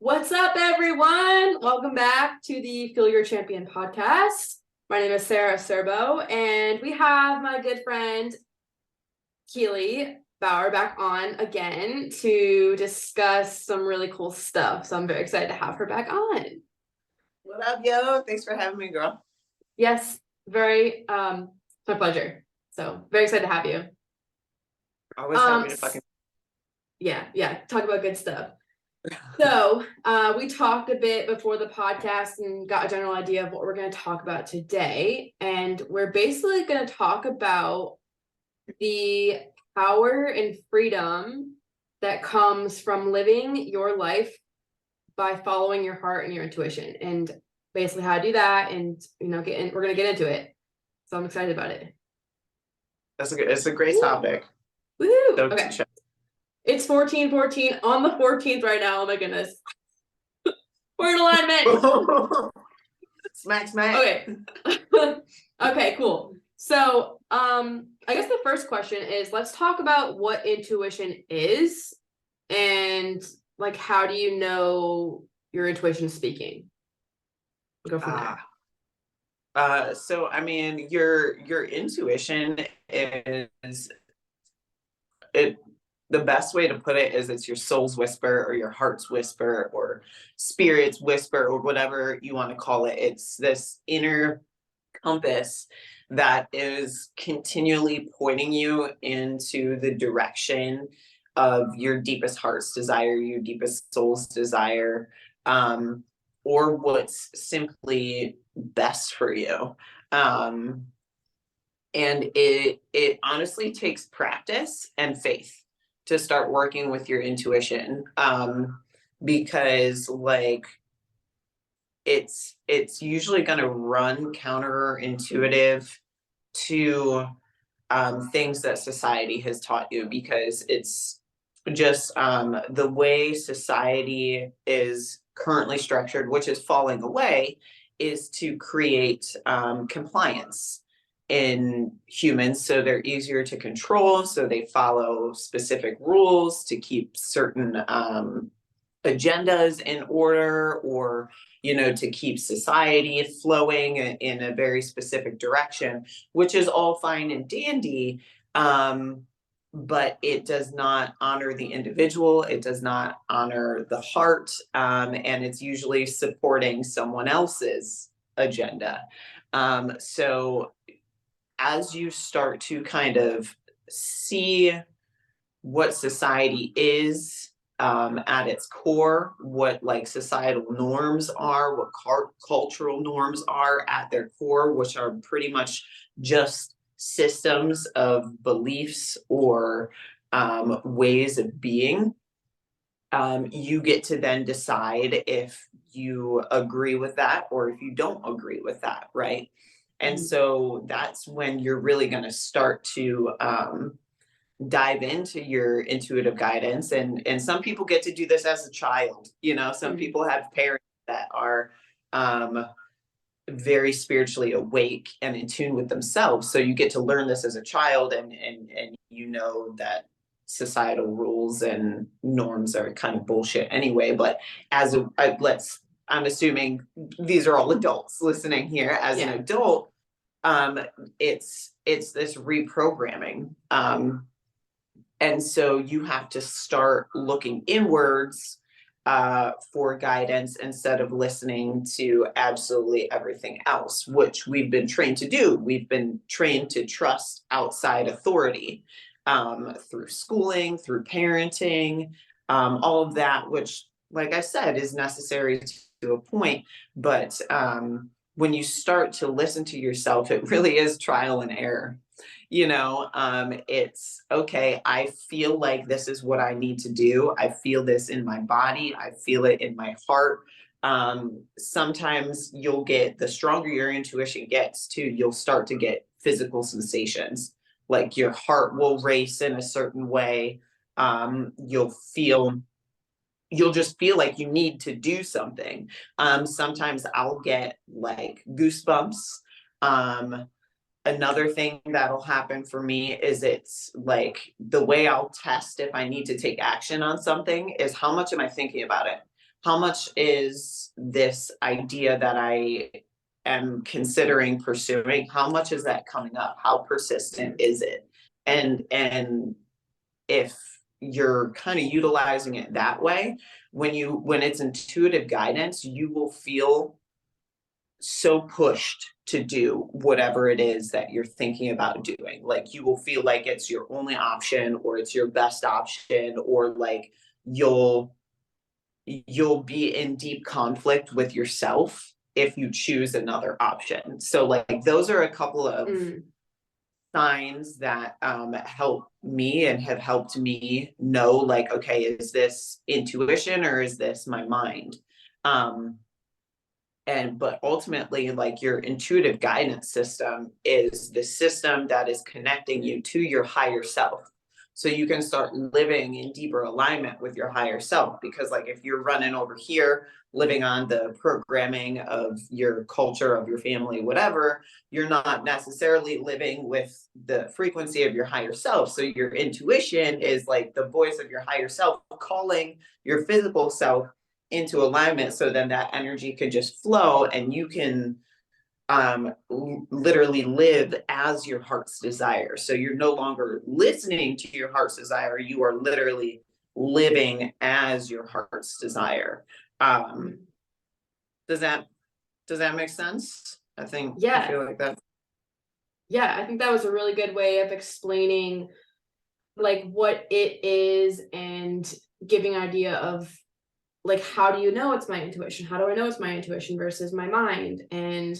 What's up, everyone? Welcome back to the Feel Your Champion podcast. My name is Sarah Serbo, and we have my good friend Keely Bauer back on again to discuss some really cool stuff. So I'm very excited to have her back on. What up, yo? Thanks for having me, girl. Yes, it's my pleasure. So very excited to have you. Always happy to fucking. Yeah, talk about good stuff. So we talked a bit before the podcast and got a general idea of what we're going to talk about today. And we're basically going to talk about the power and freedom that comes from living your life by following your heart and your intuition, and basically how to do that. And, we're going to get into it. So I'm excited about it. It's a great topic. Woohoo! So Okay. It's 14/14 on the 14th right now. Oh my goodness. We're in alignment. Smack. Okay. Okay, cool. So, I guess the first question is, let's talk about what intuition is and like, how do you know your intuition is speaking? We'll go from there. So I mean, your intuition is it. The best way to put it is it's your soul's whisper or your heart's whisper or spirit's whisper or whatever you want to call it. It's this inner compass that is continually pointing you into the direction of your deepest heart's desire, your deepest soul's desire, or what's simply best for you. And it honestly takes practice and faith to start working with your intuition, because like it's usually going to run counterintuitive to things that society has taught you, because it's just the way society is currently structured, which is falling away, is to create compliance in humans, so they're easier to control, so they follow specific rules to keep certain agendas in order, or to keep society flowing in a very specific direction, which is all fine and dandy, but it does not honor the individual, it does not honor the heart, and it's usually supporting someone else's agenda. So as you start to kind of see what society is at its core, what like societal norms are, what cultural norms are at their core, which are pretty much just systems of beliefs or ways of being, you get to then decide if you agree with that or if you don't agree with that, right? And so that's when you're really going to start to dive into your intuitive guidance. And some people get to do this as a child. Some people have parents that are very spiritually awake and in tune with themselves. So you get to learn this as a child, and that societal rules and norms are kind of bullshit anyway. But I'm assuming these are all adults listening here. As an adult, it's this reprogramming. And so you have to start looking inwards for guidance instead of listening to absolutely everything else, which we've been trained to do. We've been trained to trust outside authority through schooling, through parenting, all of that, which, like I said, is necessary to a point. But when you start to listen to yourself, it really is trial and error. It's okay. I feel like this is what I need to do. I feel this in my body. I feel it in my heart. Sometimes you'll get, the stronger your intuition gets too, you'll start to get physical sensations. Like your heart will race in a certain way. You'll just feel like you need to do something. Sometimes I'll get like goosebumps. Another thing that'll happen for me is, it's like the way I'll test if I need to take action on something is, how much am I thinking about it? how much is this idea that I am considering pursuing, how much is that coming up? How persistent is it? And if you're kind of utilizing it that way, when it's intuitive guidance, you will feel so pushed to do whatever it is that you're thinking about doing. Like you will feel like it's your only option or it's your best option, or like you'll you'll be in deep conflict with yourself if you choose another option. So like those are a couple of signs that help me and have helped me know, like, okay, is this intuition or is this my mind? But ultimately, like, your intuitive guidance system is the system that is connecting you to your higher self, so you can start living in deeper alignment with your higher self. Because like if you're running over here living on the programming of your culture, of your family, whatever, you're not necessarily living with the frequency of your higher self. So your intuition is like the voice of your higher self calling your physical self into alignment, so then that energy can just flow and you can literally live as your heart's desire. So you're no longer listening to your heart's desire, you are literally living as your heart's desire. Does that make sense? I feel like that. Yeah, I think that was a really good way of explaining like what it is and giving an idea of like, how do you know it's my intuition? How do I know it's my intuition versus my mind? And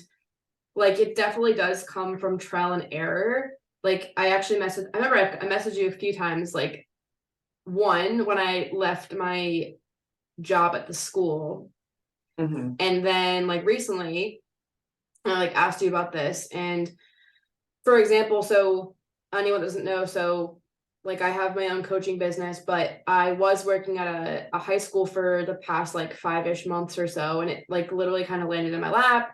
like, it definitely does come from trial and error. Like I remember I messaged you a few times, like one, when I left my job at the school. And then like recently, I like asked you about this. And for example, so anyone doesn't know, so like I have my own coaching business, but I was working at a high school for the past like 5-ish months or so, and it like literally kind of landed in my lap.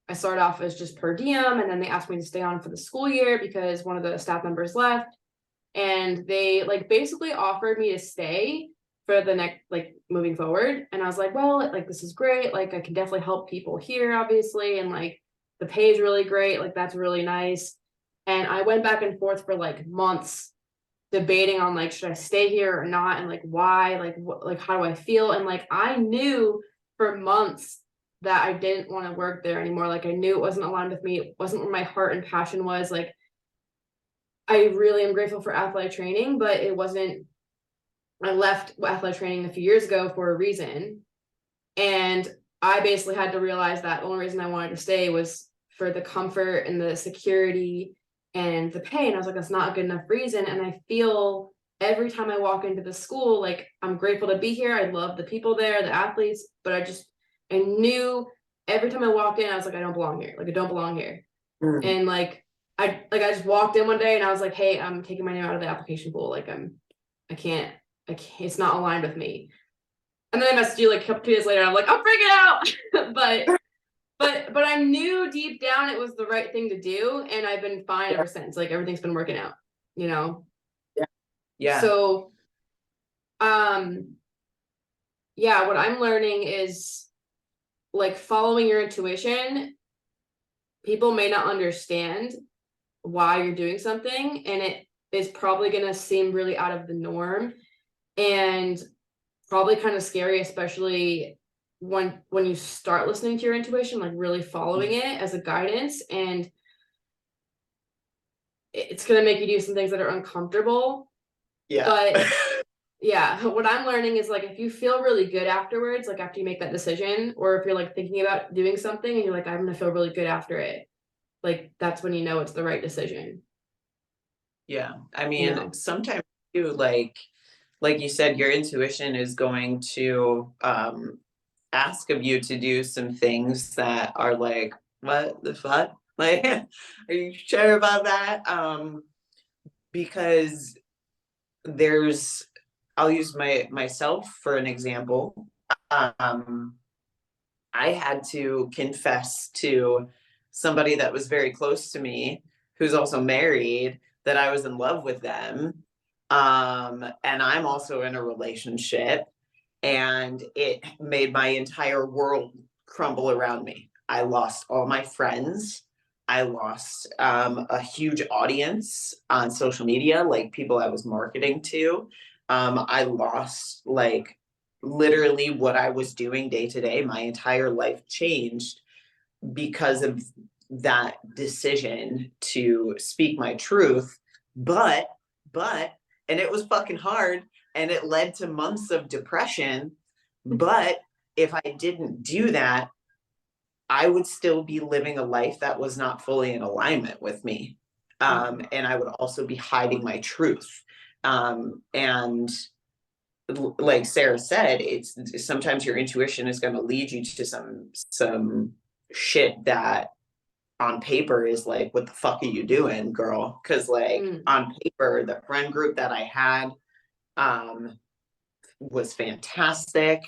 I started off as just per diem, and then they asked me to stay on for the school year because one of the staff members left, and they like basically offered me to stay for the next, like, moving forward. And I was like, well, like this is great, like I can definitely help people here, obviously, and like the pay is really great, like that's really nice. And I went back and forth for like months debating on like, should I stay here or not, and like why, like what, like how do I feel? And like I knew for months that I didn't want to work there anymore. Like I knew it wasn't aligned with me, it wasn't where my heart and passion was. Like I really am grateful for athletic training, but it wasn't. I left athletic training a few years ago for a reason, and I basically had to realize that the only reason I wanted to stay was for the comfort and the security and the pay. And I was like, that's not a good enough reason. And I feel every time I walk into the school, like I'm grateful to be here. I love the people there, the athletes, but I knew every time I walk in, I was like, I don't belong here. Like I don't belong here. And like I just walked in one day and I was like, hey, I'm taking my name out of the application pool. Like I can't, it's not aligned with me. And then I messaged you like a couple 2 days later. I'm like, I'm freaking out. but I knew deep down it was the right thing to do, and I've been fine ever since. Like everything's been working out, you know. Yeah. So yeah, what I'm learning is like following your intuition. People may not understand why you're doing something, and it is probably going to seem really out of the norm and probably kind of scary, especially when you start listening to your intuition, like really following it as a guidance, and it's going to make you do some things that are uncomfortable. But yeah, what I'm learning is like if you feel really good afterwards, like after you make that decision, or if you're like thinking about doing something and you're like, I'm going to feel really good after it, like that's when you know it's the right decision. Yeah, I mean, sometimes too, like you said, your intuition is going to ask of you to do some things that are like, what the fuck? Like, are you sure about that? Because I'll use myself for an example. I had to confess to somebody that was very close to me, who's also married, that I was in love with them. And I'm also in a relationship. and it made my entire world crumble around me. I lost all my friends. I lost a huge audience on social media, like people I was marketing to. I lost like literally what I was doing day to day. My entire life changed because of that decision to speak my truth. But, and it was fucking hard and it led to months of depression. But if I didn't do that, I would still be living a life that was not fully in alignment with me. And I would also be hiding my truth. And like Sarah said, it's sometimes your intuition is going to lead you to some shit that on paper is like, what the fuck are you doing, girl? Because like on paper, the friend group that I had was fantastic.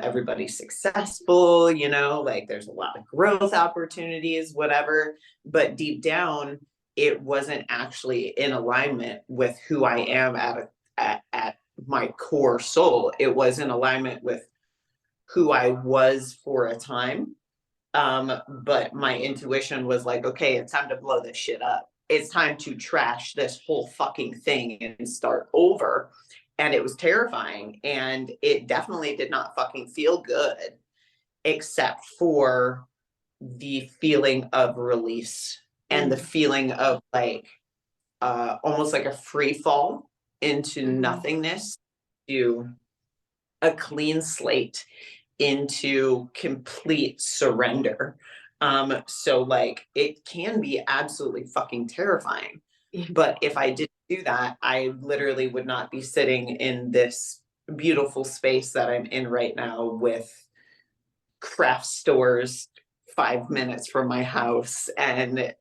Everybody's successful, you know, like there's a lot of growth opportunities, whatever. But deep down, it wasn't actually in alignment with who I am at my core soul. It was in alignment with who I was for a time. But my intuition was like, okay, it's time to blow this shit up. It's time to trash this whole fucking thing and start over. And it was terrifying. And it definitely did not fucking feel good, except for the feeling of release and the feeling of like almost like a free fall into nothingness, to a clean slate, into complete surrender. So like it can be absolutely fucking terrifying. But if I didn't do that, I literally would not be sitting in this beautiful space that I'm in right now with craft stores 5 minutes from my house, and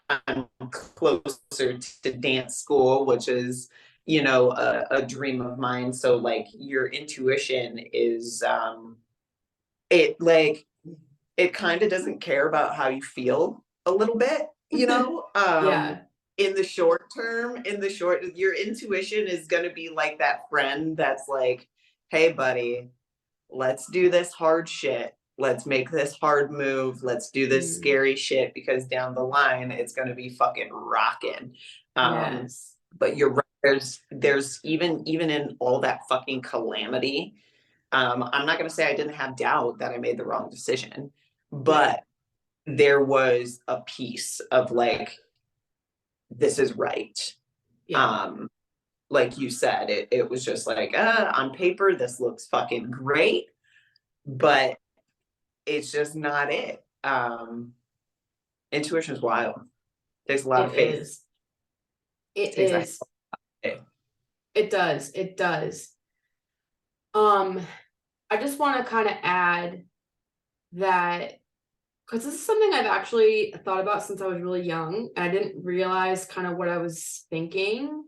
I'm closer to dance school, which is, you know, a dream of mine. So like your intuition is it like it kind of doesn't care about how you feel a little bit, you know. Yeah. In the short term, your intuition is going to be like that friend that's like, hey buddy, let's do this hard shit, let's make this hard move, let's do this scary shit, because down the line it's going to be fucking rocking. Yes. But you're right, there's even in all that fucking calamity, I'm not going to say I didn't have doubt that I made the wrong decision, but there was a piece of like, this is right. Like you said, it was just like, on paper, this looks fucking great, but it's just not it. Intuition is wild. There's a lot of faith. It is. It does. It does. I just want to kind of add that, because this is something I've actually thought about since I was really young, and I didn't realize kind of what I was thinking.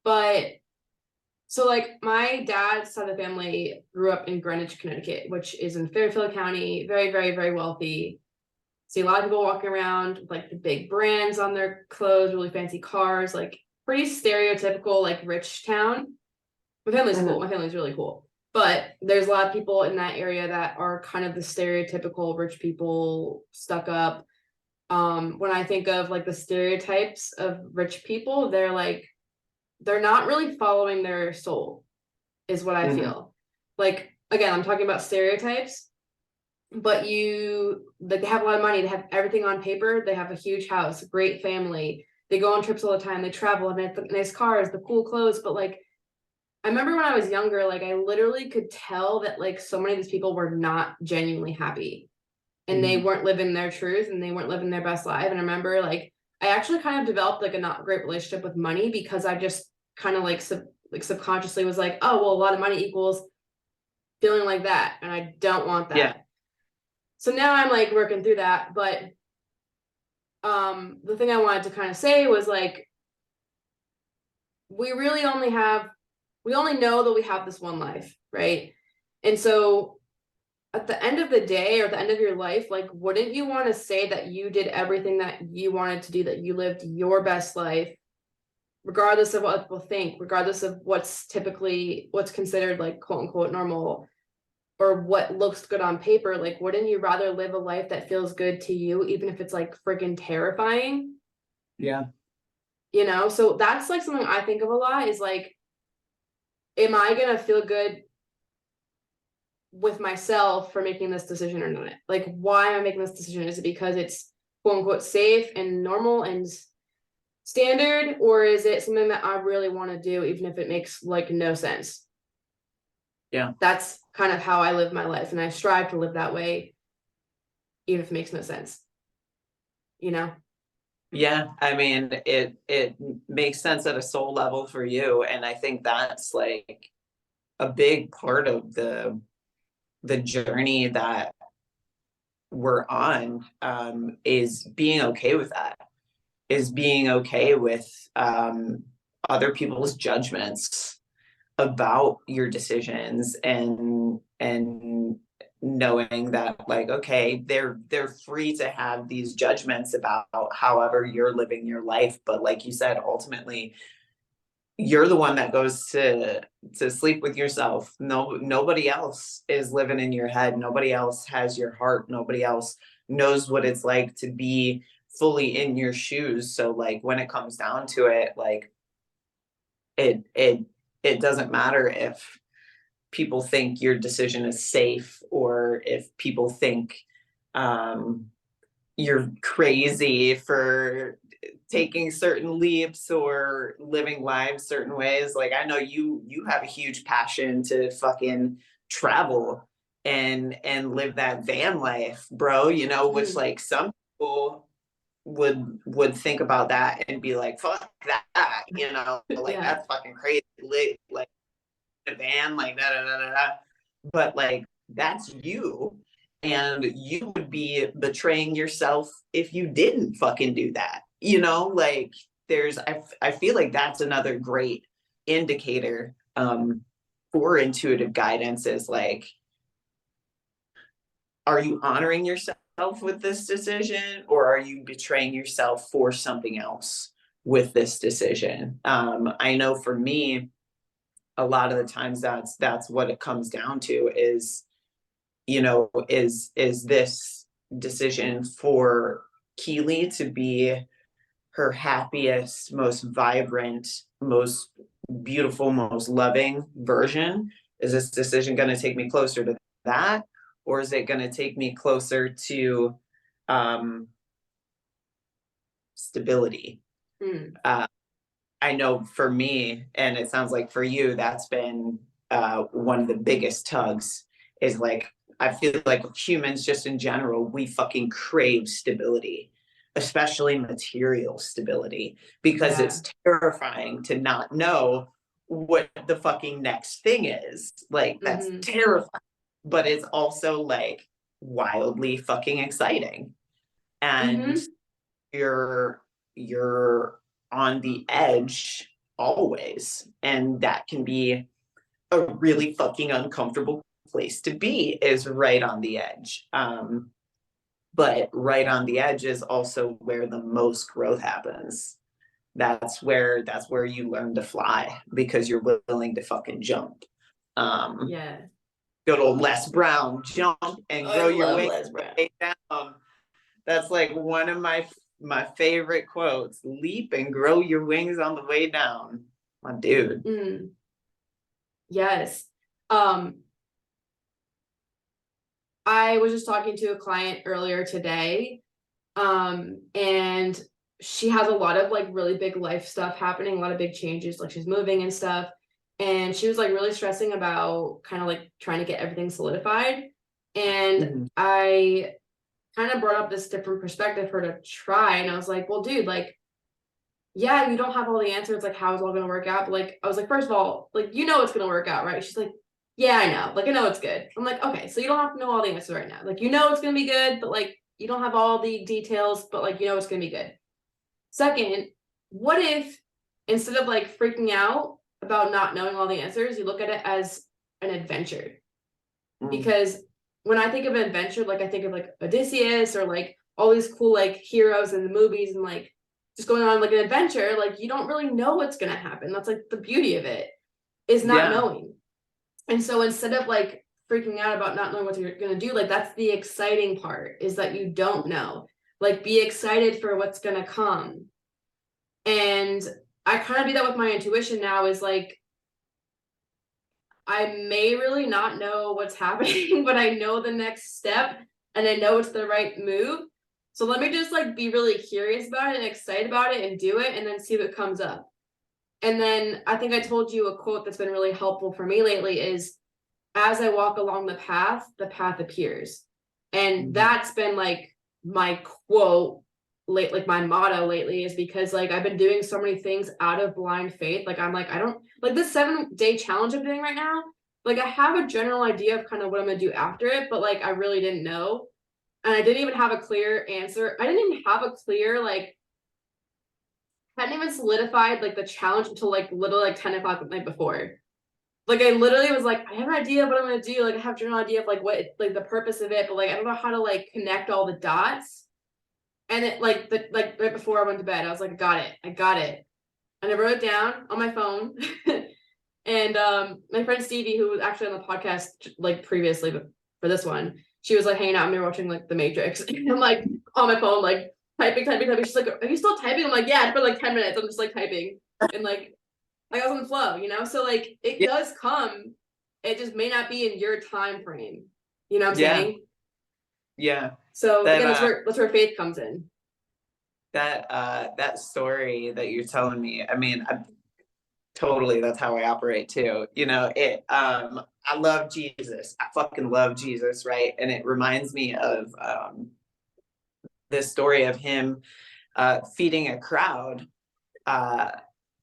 But so like my dad's side of the family grew up in Greenwich, Connecticut, which is in Fairfield County, very, very, very wealthy. See a lot of people walking around with like the big brands on their clothes, really fancy cars, like pretty stereotypical, like rich town. My family's cool. My family's really cool. But there's a lot of people in that area that are kind of the stereotypical rich people, stuck up. When I think of like the stereotypes of rich people, they're not really following their soul, is what I feel. Like, again, I'm talking about stereotypes, but they have a lot of money, they have everything on paper, they have a huge house, great family, they go on trips all the time, they travel, and they have the nice cars, the cool clothes. But like, I remember when I was younger, like I literally could tell that like so many of these people were not genuinely happy, and they weren't living their truth, and they weren't living their best life. And I remember like I actually kind of developed like a not great relationship with money, because I just kind of like subconsciously was like, oh well, a lot of money equals feeling like that, and I don't want that. So now I'm like working through that. But the thing I wanted to kind of say was like, we only know that we have this one life, right? And so at the end of the day, or the end of your life, like, wouldn't you want to say that you did everything that you wanted to do, that you lived your best life, regardless of what people think, regardless of what's considered like quote unquote normal or what looks good on paper, like wouldn't you rather live a life that feels good to you, even if it's like freaking terrifying? Yeah. You know, so that's like something I think of a lot is like, am I gonna feel good with myself for making this decision or not? Like, why am I making this decision? Is it because it's quote unquote safe and normal and standard, or is it something that I really want to do, even if it makes like no sense? Yeah. That's kind of how I live my life, and I strive to live that way, even if it makes no sense. You know? Yeah, I mean, it makes sense at a soul level for you, and I think that's like a big part of the journey that we're on, is being okay with that, is being okay with other people's judgments about your decisions, and knowing that like, okay, they're free to have these judgments about however you're living your life, but like you said, ultimately you're the one that goes to sleep with yourself. Nobody else is living in your head, nobody else has your heart, nobody else knows what it's like to be fully in your shoes. So like when it comes down to it, like it doesn't matter if people think your decision is safe, or if people think um, you're crazy for taking certain leaps or living lives certain ways. Like I know you have a huge passion to fucking travel and live that van life, bro, you know, which like some people would think about that and be like, fuck that, you know, like Yeah. that's fucking crazy. Like a van, like da da da da da. But like that's you. And you would be betraying yourself if you didn't fucking do that. You know, like I feel like that's another great indicator for intuitive guidance is like, are you honoring yourself with this decision, or are you betraying yourself for something else with this decision? I know for me, a lot of the times that's what it comes down to is, you know, is this decision for Keely to be her happiest, most vibrant, most beautiful, most loving version? Is this decision going to take me closer to that, or is it going to take me closer to um, stability? Mm. I know for me, and it sounds like for you, that's been one of the biggest tugs. Is like, I feel like humans, just in general, we fucking crave stability, especially material stability, because Yeah. it's terrifying to not know what the fucking next thing is. Like, that's Mm-hmm. terrifying, but it's also like wildly fucking exciting. And Mm-hmm. you're on the edge always, and that can be a really fucking uncomfortable place to be, is right on the edge. But right on the edge is also where the most growth happens. That's where you learn to fly, because you're willing to fucking jump. um Yeah. Good old Les Brown, jump and I grow your love wings Les Brown. down. That's like one of my favorite quotes. Leap and grow your wings on the way down. My dude. Mm. Yes. Um, I was just talking to a client earlier today, and she has a lot of like really big life stuff happening, a lot of big changes, like she's moving and stuff. And she was like really stressing about kind of like trying to get everything solidified. And Mhm. I kind of brought up this different perspective for her to try. And I was like, well, dude, like, yeah, you don't have all the answers, like how it's all gonna work out. But like, I was like, first of all, like, you know it's gonna work out, right? She's like, yeah, I know. Like, I know it's good. I'm like, okay, so you don't have to know all the answers right now. Like, you know it's gonna be good, but like you don't have all the details, but like you know it's gonna be good. Second, what if instead of like freaking out about not knowing all the answers, you look at it as an adventure? Mm. Because when I think of an adventure, like I think of like Odysseus or like all these cool like heroes in the movies, and like just going on like an adventure, like you don't really know what's gonna happen. That's like the beauty of it, is not Yeah. knowing. And so instead of like freaking out about not knowing what you're gonna do, like that's the exciting part, is that you don't know. Like be excited for what's gonna come. And I kind of do that with my intuition now, is like I may really not know what's happening, but I know the next step and I know it's the right move. So let me just like be really curious about it and excited about it and do it and then see what comes up. And then I think I told you a quote that's been really helpful for me lately is, as I walk along the path appears. And that's been like my quote late, like my motto lately, is because like I've been doing so many things out of blind faith. Like I'm like, I don't like this 7-day challenge I'm doing right now. Like I have a general idea of kind of what I'm gonna do after it, but like I really didn't know. And I didn't even have a clear answer. I didn't even have a clear, like, hadn't even solidified like the challenge until like literally like 10 o'clock the night before. Like I literally was like, I have an idea of what I'm gonna do. Like I have a general idea of like what like the purpose of it, but like I don't know how to like connect all the dots. And it like right before I went to bed, I was like, I got it. And I wrote it down on my phone. And my friend Stevie, who was actually on the podcast like previously, but for this one, she was like hanging out and we were watching like The Matrix. And I'm like on my phone, like typing. She's like, are you still typing? I'm like, yeah, it's been like 10 minutes. I'm just like typing. And like I was in the flow, you know? So like it Yeah. does come. It just may not be in your time frame. You know what I'm Yeah. saying? Yeah. So That again, that's where faith comes in. that story that you're telling me, I mean, totally, that's how I operate too. You know, I love Jesus. I fucking love Jesus, right? And it reminds me of this story of him feeding a crowd uh,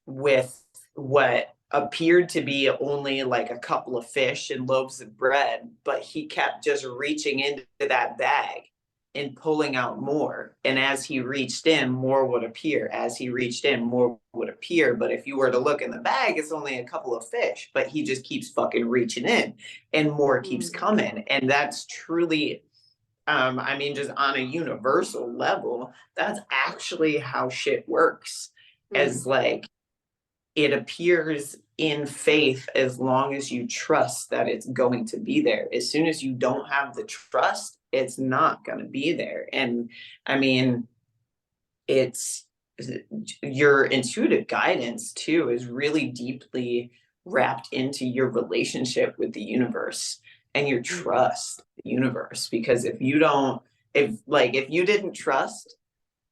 with what appeared to be only like a couple of fish and loaves of bread, but he kept just reaching into that bag and pulling out more. And as he reached in, more would appear. As he reached in, more would appear. But if you were to look in the bag, it's only a couple of fish, but he just keeps fucking reaching in and more keeps coming. And that's truly, I mean, just on a universal level, that's actually how shit works. As like, it appears in faith as long as you trust that it's going to be there. As soon as you don't have the trust, it's not going to be there. And I mean, it's your intuitive guidance too is really deeply wrapped into your relationship with the universe and your trust the universe. Because if you didn't trust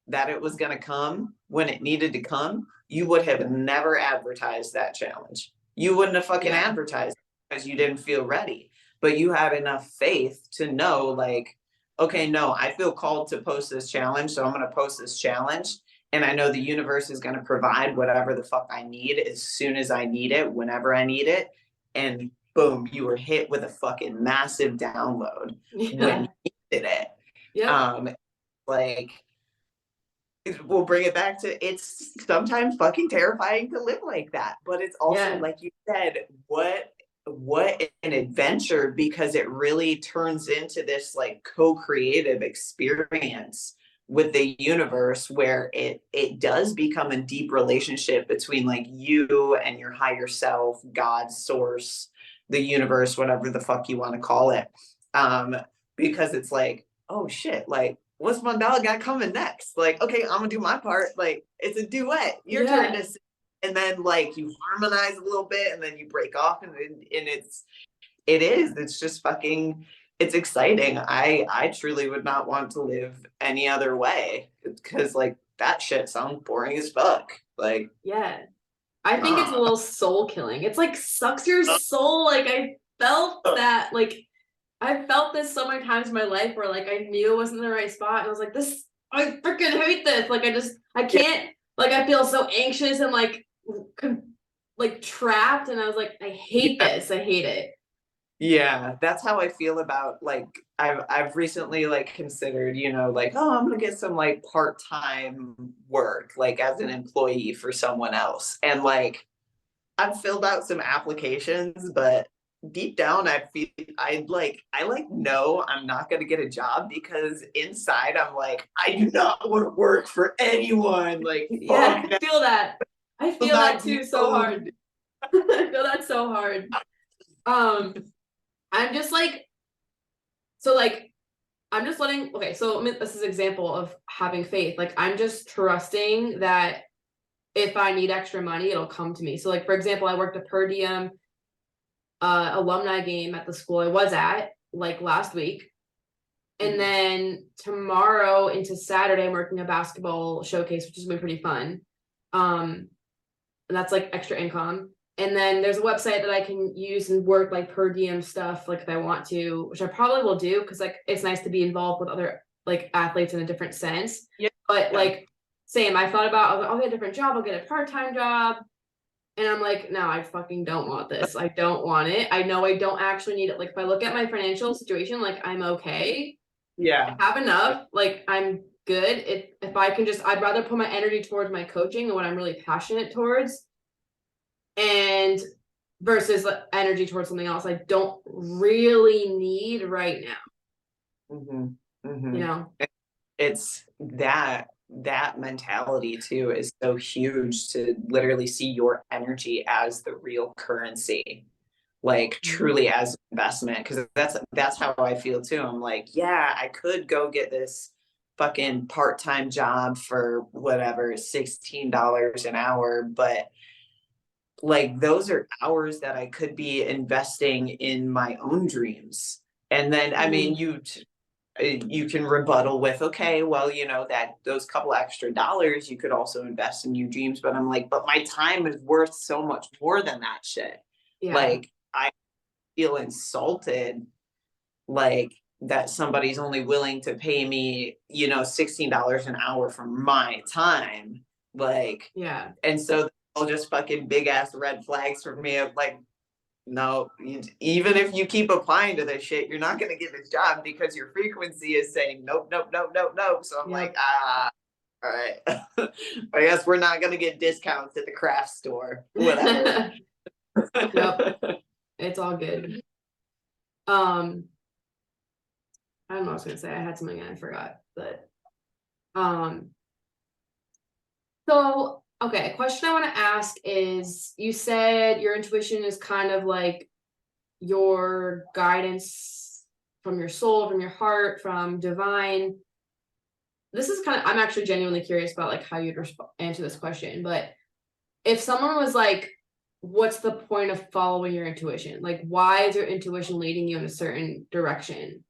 that it was going to come when it needed to come, you would have never advertised that challenge. You wouldn't have fucking advertised because you didn't feel ready. But you had enough faith to know, like, okay, no, I feel called to post this challenge, so I'm going to post this challenge. And I know the universe is going to provide whatever the fuck I need as soon as I need it, whenever I need it. And boom, you were hit with a fucking massive download when you needed it. Yeah. Like, we'll bring it back to, it's sometimes fucking terrifying to live like that, but it's also like you said, what an adventure, because it really turns into this like co-creative experience with the universe where it does become a deep relationship between like you and your higher self, God, source, the universe, whatever the fuck you want to call it. Because it's like, oh shit, like what's my dog got coming next? Like, okay, I'm gonna do my part. Like, it's a duet. Your turn to sing. And then like you harmonize a little bit and then you break off and it's just fucking, it's exciting. I truly would not want to live any other way, because like that shit sounds boring as fuck. Like, I think it's a little soul killing. It's like sucks your soul. Like I felt that, like I felt this so many times in my life where like I knew it wasn't the right spot and I was like, this, I freaking hate this. Like I can't, like I feel so anxious and like trapped, and I was like, I hate this. I hate it. Yeah, that's how I feel about like I've recently like considered, you know, like, oh, I'm gonna get some like part-time work, like as an employee for someone else. And like I've filled out some applications, but deep down, I know I'm not going to get a job, because inside I'm like, I do not want to work for anyone. Like, Yeah, fuck I feel that. I will feel that not be too so hard. owned. I feel that so hard. Um, I'm just like, so like, I'm just letting, okay, so this is an example of having faith. Like, I'm just trusting that if I need extra money, it'll come to me. So like, for example, I worked a per diem alumni game at the school I was at like last week. And then tomorrow into Saturday, I'm working a basketball showcase, which is gonna be pretty fun. And that's like extra income. And then there's a website that I can use and work like per diem stuff, like if I want to, which I probably will do, because like it's nice to be involved with other like athletes in a different sense. Yeah. But like, same, I thought about, I'll get a different job, I'll get a part-time job. And I'm like, no, I fucking don't want this. I don't want it. I know I don't actually need it. Like, if I look at my financial situation, like I'm okay. Yeah. I have enough. Like, I'm good. If I can just, I'd rather put my energy towards my coaching and what I'm really passionate towards, and versus energy towards something else I don't really need right now. Mm-hmm. You Mm-hmm. know? It's that mentality too is so huge, to literally see your energy as the real currency, like truly as investment. Because that's how I feel too. I'm like, yeah, I could go get this fucking part-time job for whatever, $16 an hour, but like those are hours that I could be investing in my own dreams. And then I mean, you can rebuttal with, okay, well, that those couple extra dollars you could also invest in your dreams. But I'm like, but my time is worth so much more than that shit. Yeah. Like, I feel insulted, like that somebody's only willing to pay me, $16 an hour for my time. Like, Yeah. and so they'll just fucking big ass red flags for me of like, no, even if you keep applying to this shit, you're not going to get this job, because your frequency is saying nope, nope, nope, nope, nope. So I'm like, all right. I guess we're not going to get discounts at the craft store, whatever. Yep. It's all good. I don't know what I was gonna say. I had something and I forgot, but um so okay, a question I want to ask is, you said your intuition is kind of like your guidance from your soul, from your heart, from divine. This is kind of, I'm actually genuinely curious about like how you'd answer this question, but if someone was like, what's the point of following your intuition? Like, why is your intuition leading you in a certain direction?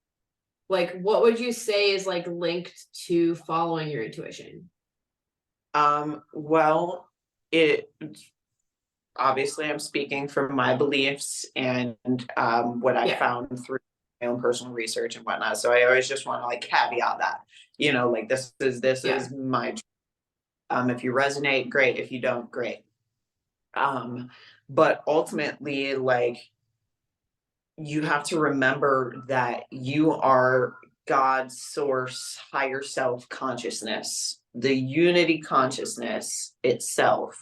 Like, what would you say is like linked to following your intuition? Well, it obviously, I'm speaking from my beliefs and what I found through my own personal research and whatnot. So I always just want to like caveat that, like this is my. If you resonate, great. If you don't, great. But ultimately, like, you have to remember that you are God's source, higher self consciousness, the unity consciousness itself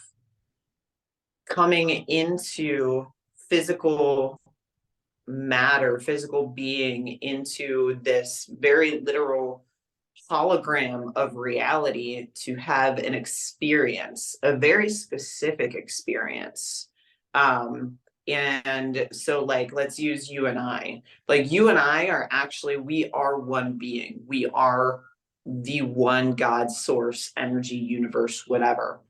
coming into physical matter, physical being, into this very literal hologram of reality to have an experience, a very specific experience. And so, like, let's use you and I. Like, you and I are actually, we are one being. We are the one God source, energy, universe, whatever.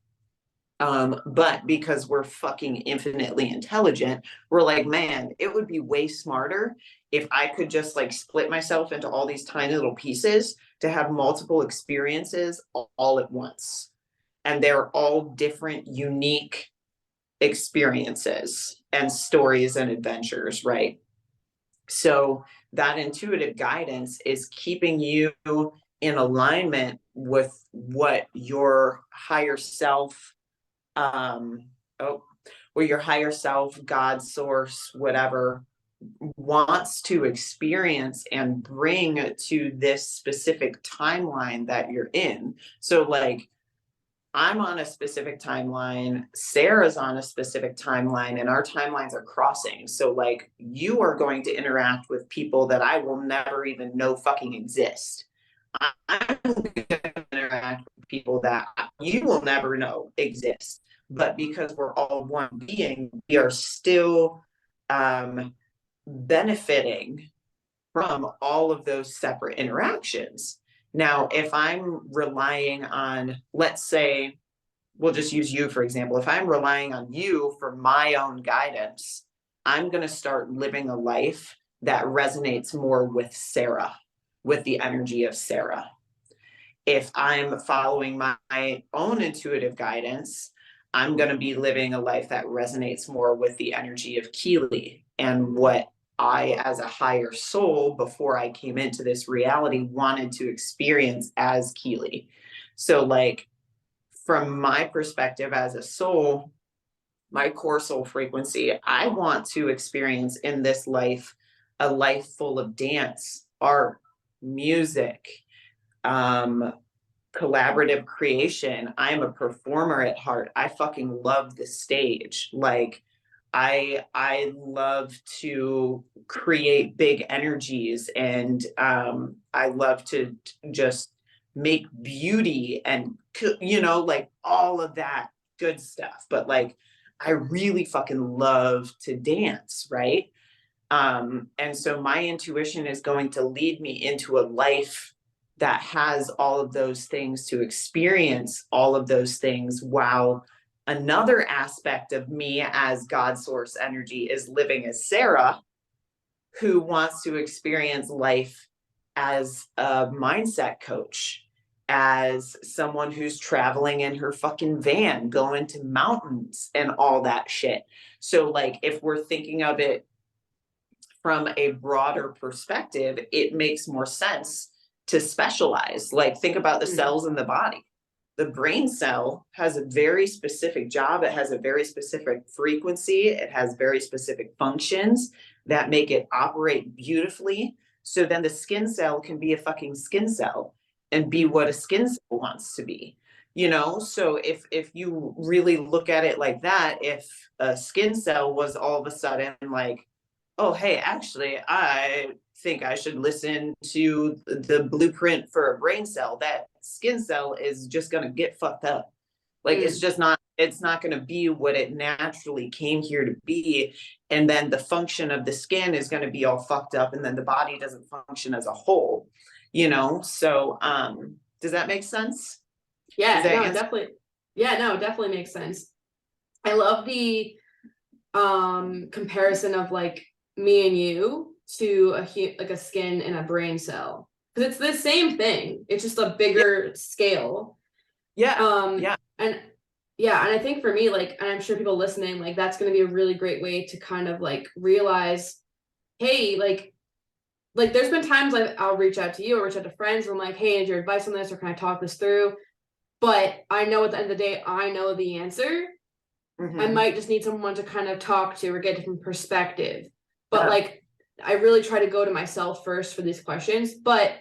But because we're fucking infinitely intelligent, we're like, man, it would be way smarter if I could just like split myself into all these tiny little pieces to have multiple experiences all at once. And they're all different, unique experiences and stories and adventures, right? So that intuitive guidance is keeping you in alignment with what your higher self, um oh where your higher self, God source, whatever, wants to experience and bring to this specific timeline that you're in. So like, I'm on a specific timeline, Sarah's on a specific timeline, and our timelines are crossing. So like you are going to interact with people that I will never even know fucking exist. I'm going to interact with people that you will never know exist. But because we're all one being, we are still benefiting from all of those separate interactions. Now, if I'm relying on, let's say, we'll just use you for example, if I'm relying on you for my own guidance, I'm going to start living a life that resonates more with Sarah, with the energy of Sarah. If I'm following my own intuitive guidance, I'm going to be living a life that resonates more with the energy of Keely and what I, as a higher soul, before I came into this reality, wanted to experience as Keely. So, like, from my perspective as a soul, my core soul frequency, I want to experience in this life a life full of dance, art, music, collaborative creation. I'm a performer at heart. I fucking love the stage. Like I love to create big energies, and I love to just make beauty and like all of that good stuff. But like I really fucking love to dance, right? And so my intuition is going to lead me into a life that has all of those things, to experience all of those things, while another aspect of me as God source energy is living as Sarah, who wants to experience life as a mindset coach, as someone who's traveling in her fucking van, going to mountains and all that shit. So like if we're thinking of it from a broader perspective, it makes more sense to specialize. Like think about the cells in the body. The brain cell has a very specific job. It has a very specific frequency. It has very specific functions that make it operate beautifully. So then the skin cell can be a fucking skin cell and be what a skin cell wants to be. So if you really look at it like that, if a skin cell was all of a sudden like, oh, hey, actually, I think I should listen to the blueprint for a brain cell, that skin cell is just going to get fucked up. Like it's not going to be what it naturally came here to be. And then the function of the skin is going to be all fucked up. And then the body doesn't function as a whole, So does that make sense? Yeah, no, definitely. Yeah, no, definitely makes sense. I love the comparison of like me and you to a skin and a brain cell, because it's the same thing, it's just a bigger scale. And I think for me, like, and I'm sure people listening, like that's going to be a really great way to kind of like realize, hey, like there's been times like I'll reach out to you or reach out to friends and I'm like, hey, need your advice on this, or can I talk this through? But I know at the end of the day, I know the answer. I might just need someone to kind of talk to or get a different perspective. But like, I really try to go to myself first for these questions. But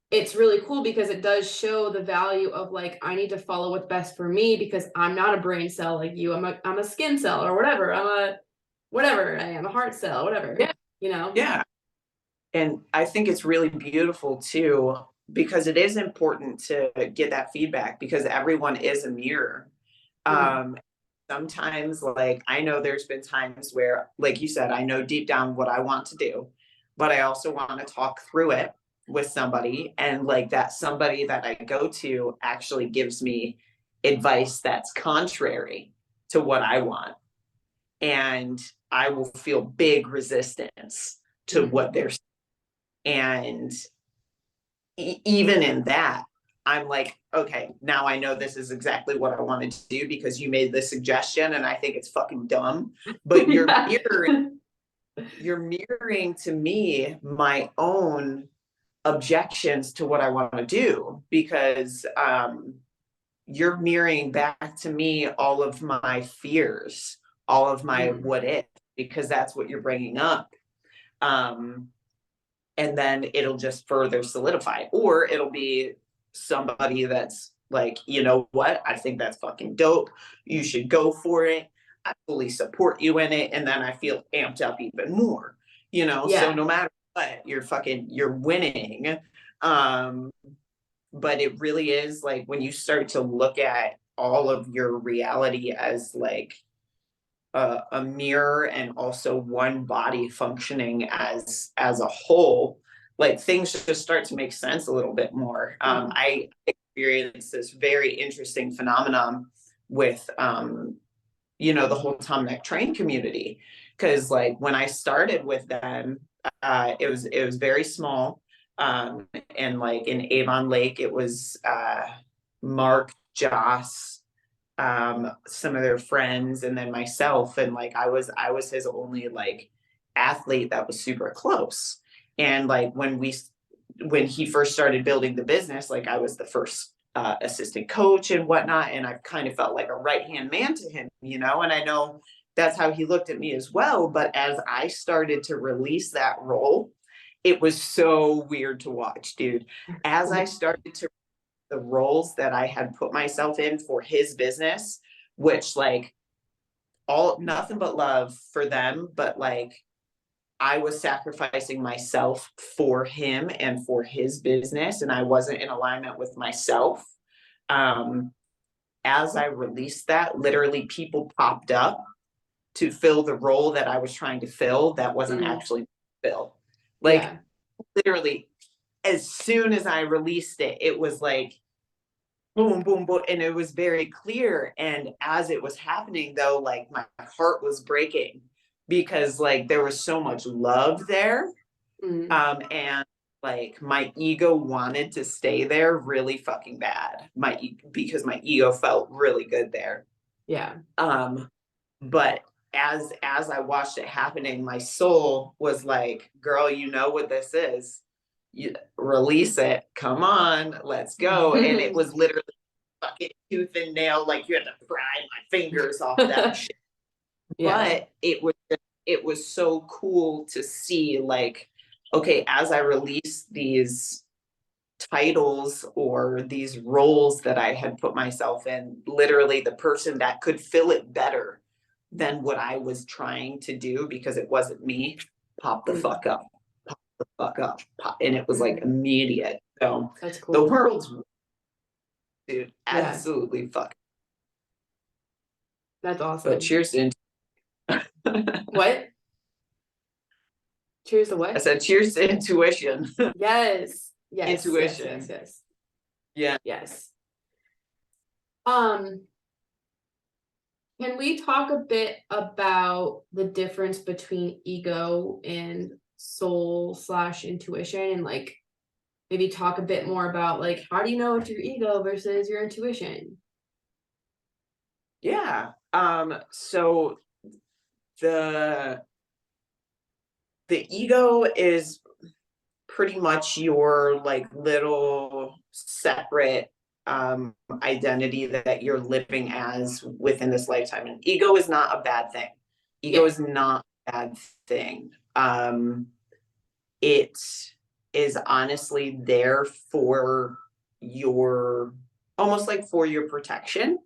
it's really cool because it does show the value of like, I need to follow what's best for me, because I'm not a brain cell like you. I'm a skin cell or whatever. I am a heart cell, whatever. Yeah. Yeah. And I think it's really beautiful too, because it is important to get that feedback, because everyone is a mirror. Sometimes, like, I know there's been times where, like you said, I know deep down what I want to do, but I also want to talk through it with somebody. And like that somebody that I go to actually gives me advice that's contrary to what I want. And I will feel big resistance to what they're saying. And even in that, I'm like, okay, now I know this is exactly what I wanted to do because you made this suggestion and I think it's fucking dumb. But you're mirroring to me my own objections to what I want to do, because you're mirroring back to me all of my fears, all of my what if, because that's what you're bringing up. And then it'll just further solidify, or it'll be somebody that's Like, you know what? I think that's fucking dope. You should go for it. I fully support you in it. And then I feel amped up even more, you know? So Yeah. no matter what, you're winning. Um, but it really is like when you start to look at all of your reality as like a mirror and also one body functioning as a whole, like things just start to make sense a little bit more. I experienced this very interesting phenomenon with you know, the whole Tom Neck Train community, because like when I started with them, it was very small, and like in Avon Lake, it was Mark, Joss, some of their friends, and then myself, and like I was his only like athlete that was super close. And like when he first started building the business, like I was the first assistant coach and whatnot, and I kind of felt like a right hand man to him, you know. And I know that's how he looked at me as well. But as I started to release that role, it was so weird to watch, dude. As I started to the roles that I had put myself in for his business, which like all nothing but love for them, but like I was sacrificing myself for him and for his business, and I wasn't in alignment with myself. Um, as I released that, literally people popped up to fill the role that I was trying to fill that wasn't actually fill. Like Yeah. literally, as soon as I released it, it was like boom, boom, boom. And it was very clear. And as it was happening, though, like my heart was breaking because like there was so much love there. And like my ego wanted to stay there really fucking bad. Because my ego felt really good there. Yeah. But as I watched it happening, my soul was like, girl, you know what this is. You release it. Come on, let's go. And it was literally fucking tooth and nail, like you had to pry my fingers off that shit. Yeah. But it was so cool to see, like, okay, as I release these titles or these roles that I had put myself in, literally the person that could fill it better than what I was trying to do because it wasn't me, pop the fuck up, pop the fuck up, pop, and it was like immediate. So That's the cool. world's, dude, Yeah. absolutely fuck. That's But awesome. cheers to What? Cheers to I what? said cheers to intuition. Yes. Yes. Yes. Yes. Intuition. Yes. Yeah. Yes. Um, can we talk a bit about the difference between ego and soul slash intuition, and like maybe talk a bit more about like how do you know it's your ego versus your intuition? Yeah. So the ego is pretty much your like little separate identity that you're living as within this lifetime. And ego is not a bad thing. Ego Yeah. is not a bad thing. It is honestly there for your almost like for your protection,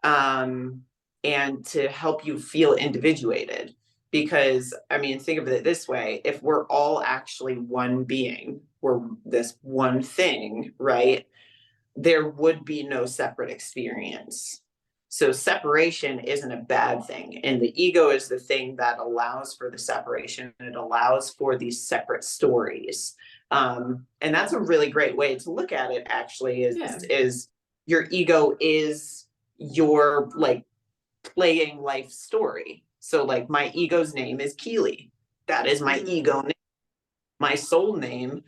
um, and to help you feel individuated. Because, I mean, think of it this way, if we're all actually one being, we're this one thing, right? There would be no separate experience. So, separation isn't a bad thing. And the ego is the thing that allows for the separation. It allows for these separate stories. And that's a really great way to look at it, actually, Yeah. is your ego is your like playing life story. So like my ego's name is Keely. That is my ego name. My soul name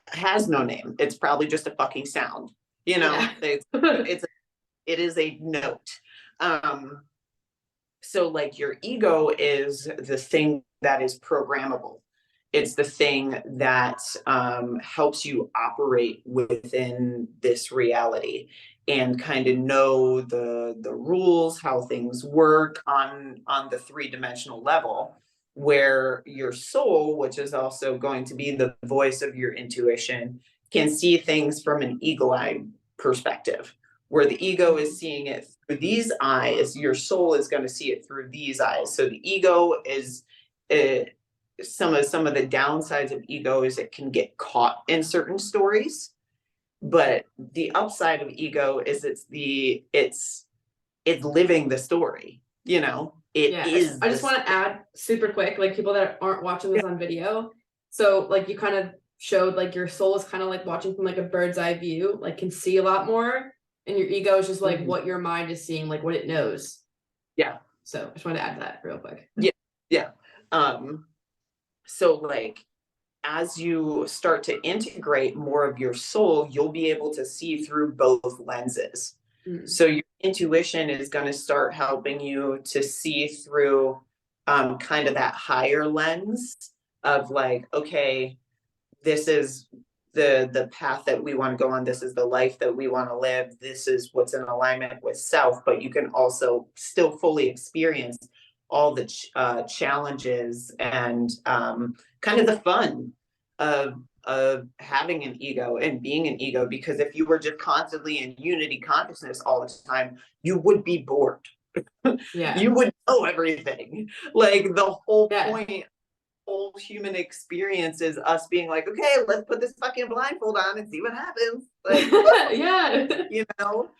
has no name. It's probably just a fucking sound. You know, Yeah. it is a note. Um, so like your ego is the thing that is programmable. It's the thing that helps you operate within this reality and kind of know the rules, how things work on the three-dimensional level. Where your soul, which is also going to be the voice of your intuition, can see things from an eagle eye perspective, where the ego is seeing it through these eyes, your soul is going to see it through these eyes. So the ego is some of the downsides of ego is it can get caught in certain stories, but the upside of ego is it's living the story, you know. I just want to add super quick, like people that aren't watching this on video, so like you kind of showed like your soul is kind of like watching from like a bird's eye view, like can see a lot more, and your ego is just like what your mind is seeing, like what it knows. Yeah. So I just want to add that real quick. Yeah. So like as you start to integrate more of your soul, you'll be able to see through both lenses. So your intuition is going to start helping you to see through kind of that higher lens of like, okay, this is the path that we want to go on. This is the life that we want to live. This is what's in alignment with self. But you can also still fully experience all the challenges and kind of the fun of having an ego and being an ego, because if you were just constantly in unity consciousness all the time, you would be bored. You would know everything. Like the whole point, whole human experience is us being like, okay, let's put this fucking blindfold on and see what happens. Like, you know.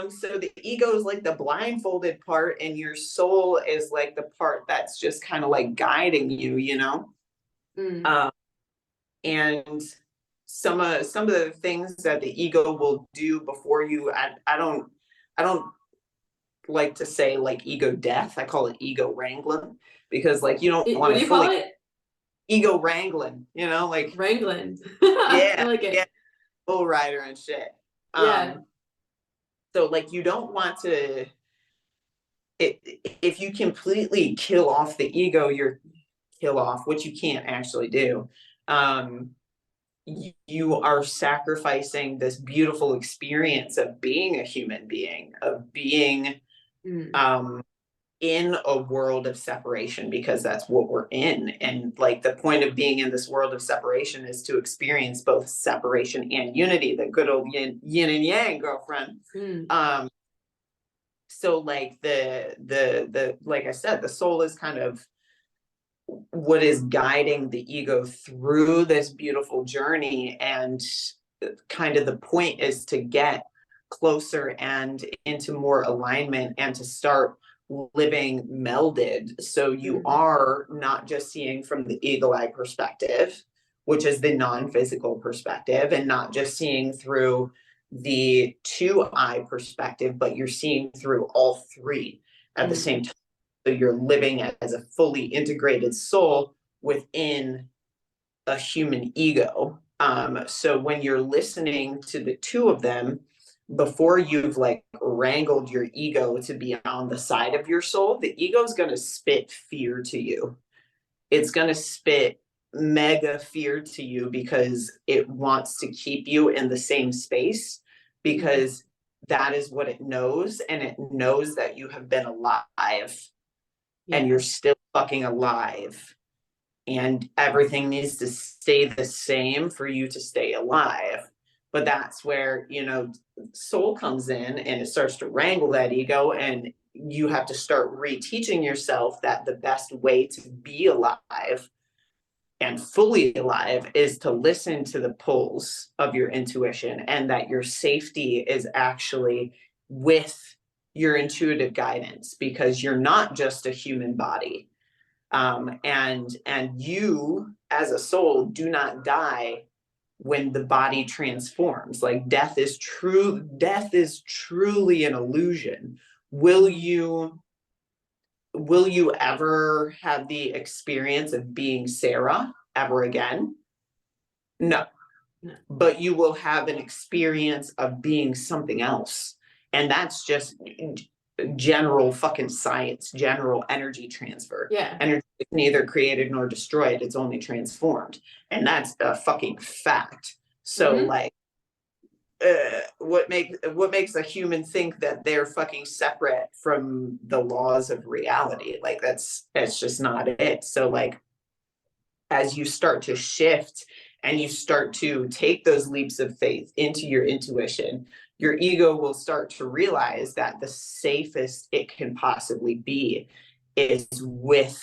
So the ego is like the blindfolded part, and your soul is like the part that's just kind of like guiding you, you know. And some of the things that the ego will do before you, I don't like to say like ego death. I call it ego wrangling, because like you don't want to fully ego wrangling, you know, like wrangling. Yeah, I like it. Yeah, bull rider and shit. So like you don't want to. If you completely kill off the ego, you're kill off, which you can't actually do. You are sacrificing this beautiful experience of being a human being, of being in a world of separation, because that's what we're in. And like the point of being in this world of separation is to experience both separation and unity, the good old yin and yang, girlfriend. So like the like I said, the soul is kind of what is guiding the ego through this beautiful journey, and kind of the point is to get closer and into more alignment and to start living melded, so you are not just seeing from the eagle eye perspective, which is the non-physical perspective, and not just seeing through the two eye perspective, but you're seeing through all three at the same time. So you're living as a fully integrated soul within a human ego. So when you're listening to the two of them, before you've like wrangled your ego to be on the side of your soul, the ego is going to spit fear to you. It's going to spit mega fear to you, because it wants to keep you in the same space, because that is what it knows. And it knows that you have been alive. And you're still fucking alive, and everything needs to stay the same for you to stay alive. But that's where, you know, soul comes in and it starts to wrangle that ego, and you have to start reteaching yourself that the best way to be alive and fully alive is to listen to the pulls of your intuition, and that your safety is actually with your intuitive guidance, because you're not just a human body. And you as a soul do not die when the body transforms. Like death is truly an illusion. Will you ever have the experience of being Sarah ever again? No. But you will have an experience of being something else. And that's just general fucking science, general energy transfer. Energy is neither created nor destroyed, it's only transformed. And that's a fucking fact. So like what makes a human think that they're fucking separate from the laws of reality? Like that's just not it. So like as you start to shift and you start to take those leaps of faith into your intuition, your ego will start to realize that the safest it can possibly be is with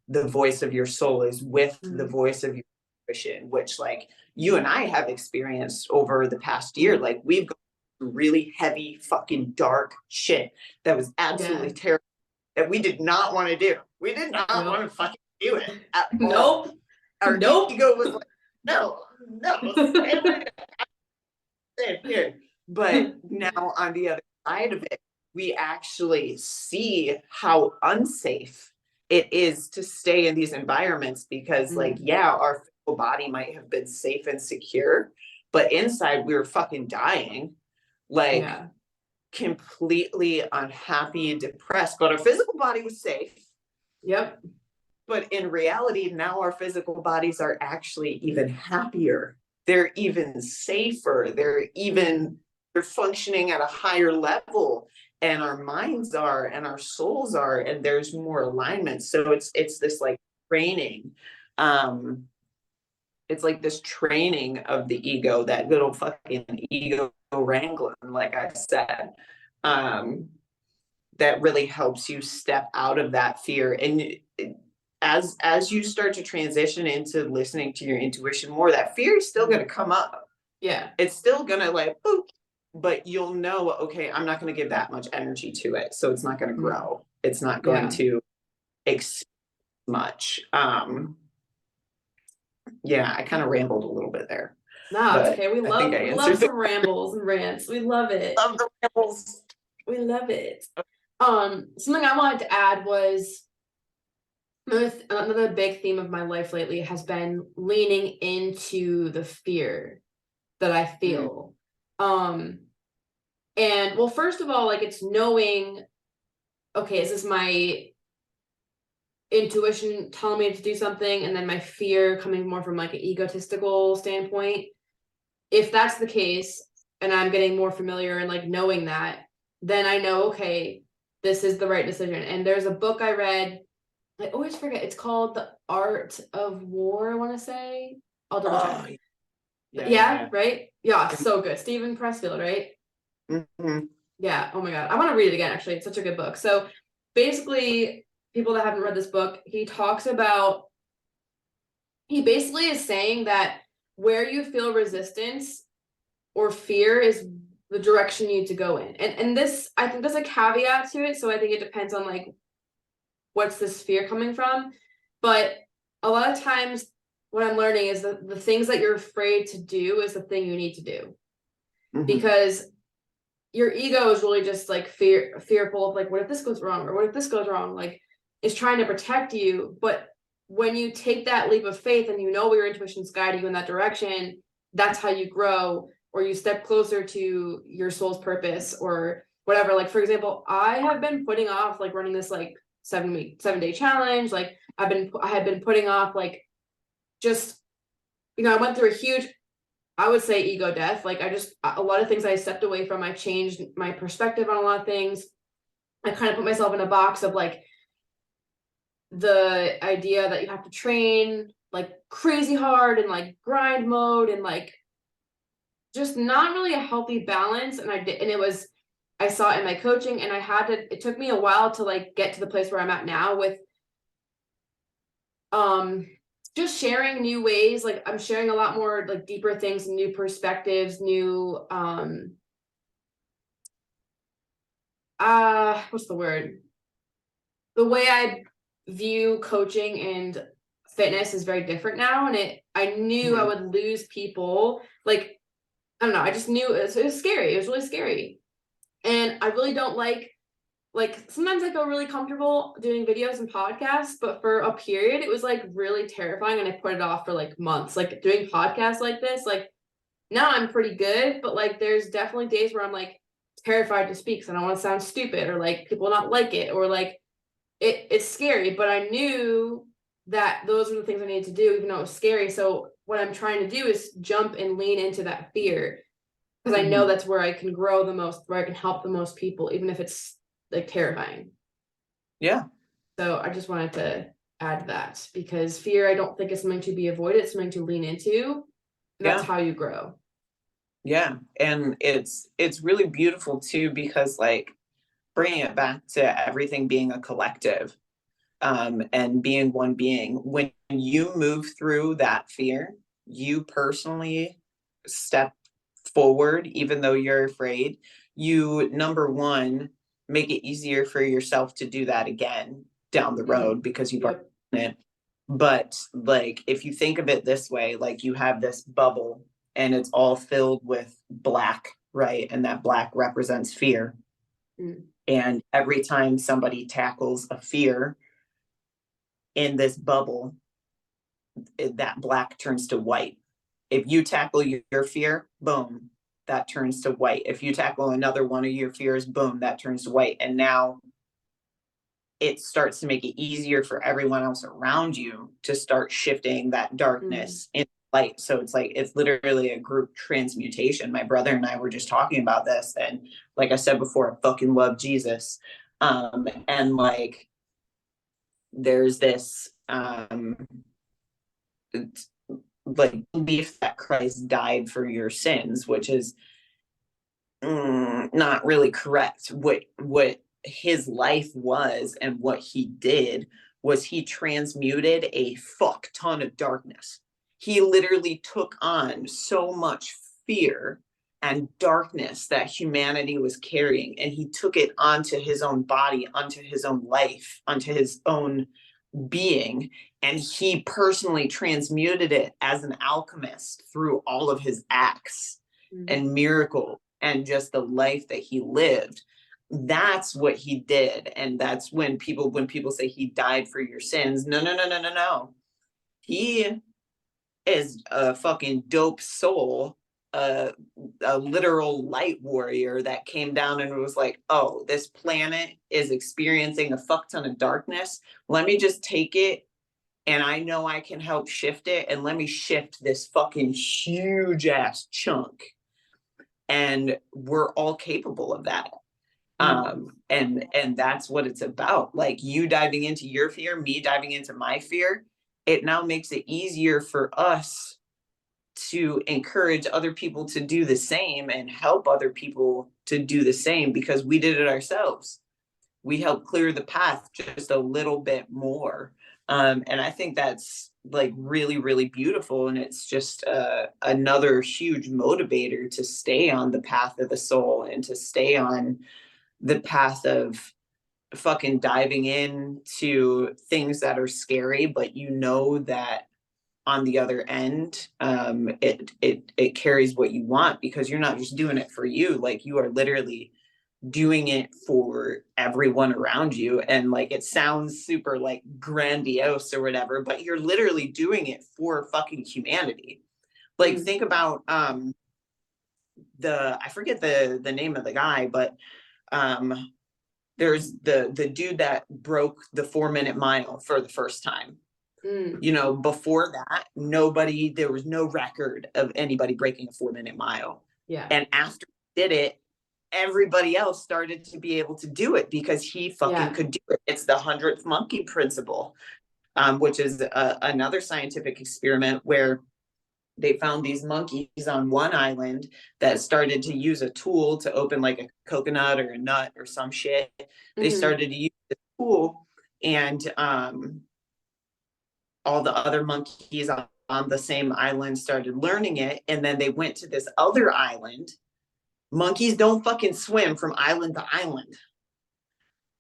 the voice of your soul, is with the voice of your intuition, which like you and I have experienced over the past year. Like we've gone through really heavy, fucking dark shit that was absolutely terrible that we did not want to do. We did not want to fucking do it at all. Nope. Our ego was like, no, stay here. But now on the other side of it, we actually see how unsafe it is to stay in these environments because, like, yeah, our physical body might have been safe and secure, but inside we were fucking dying, like completely unhappy, depressed. But our physical body was safe. Yep. But in reality, now our physical bodies are actually even happier. They're even safer. They're functioning at a higher level, and our minds are, and our souls are, and there's more alignment. So it's this like training. It's like this training of the ego, that little fucking ego wrangling, like I said, that really helps you step out of that fear. And as you start to transition into listening to your intuition more, that fear is still going to come up. Yeah. It's still going to like, boop, but you'll know, okay, I'm not going to give that much energy to it. So it's not going to grow. It's not going to expand much. Yeah, I kind of rambled a little bit there. No, it's okay. We love some rambles and rants. We love it. Love the rambles. We love it. Something I wanted to add was another big theme of my life lately has been leaning into the fear that I feel. And well, first of all, like it's knowing, okay, is this my intuition telling me to do something, and then my fear coming more from like an egotistical standpoint? If that's the case, and I'm getting more familiar and like knowing that, then I know, okay, this is the right decision. And there's a book I read, I always forget, it's called The Art of War, I want to say. I'll double check. Yeah, right? Yeah, so good. Steven Pressfield, right? Yeah, oh my God. I want to read it again, actually. It's such a good book. So basically, people that haven't read this book, he basically is saying that where you feel resistance or fear is the direction you need to go in. And this, I think there's a caveat to it. So I think it depends on like, what's this fear coming from? But a lot of times what I'm learning is that the things that you're afraid to do is the thing you need to do. Because your ego is really just like fearful of like, what if this goes wrong? Or what if this goes wrong? Like it's trying to protect you. But when you take that leap of faith and you know your intuition's guiding you in that direction, that's how you grow, or you step closer to your soul's purpose or whatever. Like, for example, I have been putting off like running this like 7-day challenge. Like I had been putting off like just, I went through a huge, I would say, ego death. Like a lot of things I stepped away from. I changed my perspective on a lot of things. I kind of put myself in a box of like the idea that you have to train like crazy hard and like grind mode and like just not really a healthy balance. And I saw it in my coaching, and it took me a while to like get to the place where I'm at now with just sharing new ways. Like I'm sharing a lot more like deeper things, new perspectives, new what's the word? The way I view coaching and fitness is very different now. And I knew I would lose people. Like, I don't know, I just knew it was scary. It was really scary. And I really don't like sometimes I feel really comfortable doing videos and podcasts, but for a period it was like really terrifying, and I put it off for like months. Like doing podcasts like this, like now I'm pretty good, but like there's definitely days where I'm like terrified to speak because I don't want to sound stupid or like people not like it, or like it's scary. But I knew that those are the things I needed to do, even though it was scary. So what I'm trying to do is jump and lean into that fear, because I know that's where I can grow the most, where I can help the most people, even if it's like terrifying. Yeah. So I just wanted to add that, because fear, I don't think is something to be avoided. It's something to lean into. And that's how you grow. Yeah. And it's really beautiful too, because like bringing it back to everything being a collective, and being one being, when you move through that fear, you personally step forward, even though you're afraid. You, number one, make it easier for yourself to do that again down the Mhm. road because you've already Yep. done it. But like, if you think of it this way, like you have this bubble and it's all filled with black, right? And that black represents fear. Mm. And every time somebody tackles a fear in this bubble, that black turns to white. If you tackle your fear, boom, that turns to white. If you tackle another one of your fears, boom, that turns to white. And now it starts to make it easier for everyone else around you to start shifting that Mm. darkness in light. So it's like, it's literally a group transmutation. My brother and I were just talking about this. And like I said before, I fucking love Jesus. And like, there's this, like belief that Christ died for your sins, which is not really correct. What his life was and what he did was he transmuted a fuck ton of darkness. He literally took on so much fear and darkness that humanity was carrying, and he took it onto his own body, onto his own life, onto his own being, and he personally transmuted it as an alchemist through all of his acts Mm. and miracles and just the life that he lived. That's what he did. And that's when people say he died for your sins, no, no, no, no, no, no. He is a fucking dope soul, uh, a literal light warrior that came down and was like, oh, this planet is experiencing a fuck ton of darkness. Let me just take it, and I know I can help shift it. And let me shift this fucking huge ass chunk. And we're all capable of that. Mm. And that's what it's about. Like, you diving into your fear, me diving into my fear, it now makes it easier for us to encourage other people to do the same and help other people to do the same, because we did it ourselves. We helped clear the path just a little bit more. And I think that's like really, really beautiful. And it's just another huge motivator to stay on the path of the soul and to stay on the path of fucking diving into things that are scary, but you know that on the other end, it carries what you want, because you're not just doing it for you. Like, you are literally doing it for everyone around you. And like, it sounds super like grandiose or whatever, but you're literally doing it for fucking humanity. Like, Mm. think about the I forget the name of the guy, but um there's the dude that broke the 4 minute mile for the first time. Mm. You know, before that, there was no record of anybody breaking a 4 minute mile. Yeah. And after he did it, everybody else started to be able to do it because he fucking Yeah. could do it. It's the 100th monkey principle, which is another scientific experiment where they found these monkeys on one island that started to use a tool to open like a coconut or a nut or some shit. They Mm-hmm. started to use the tool, and all the other monkeys on the same island started learning it. And then they went to this other island. Monkeys don't fucking swim from island to island,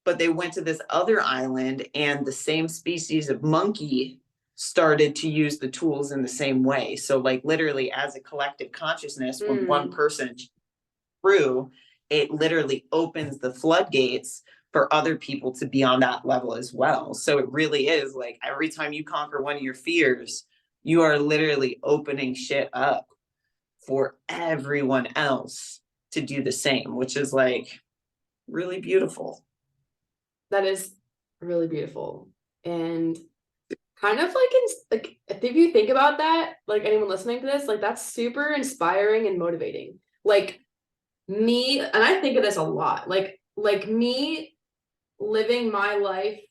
but they went to this other island, and the same species of monkey started to use the tools in the same way. So, like, literally, as a collective consciousness, when one Mm. person through, it literally opens the floodgates for other people to be on that level as well. So it really is like, every time you conquer one of your fears, you are literally opening shit up for everyone else to do the same, which is like really beautiful. That is really beautiful. And kind of like, like, if you think about that, like anyone listening to this, like that's super inspiring and motivating. Like me, and I think of this a lot, like me living my life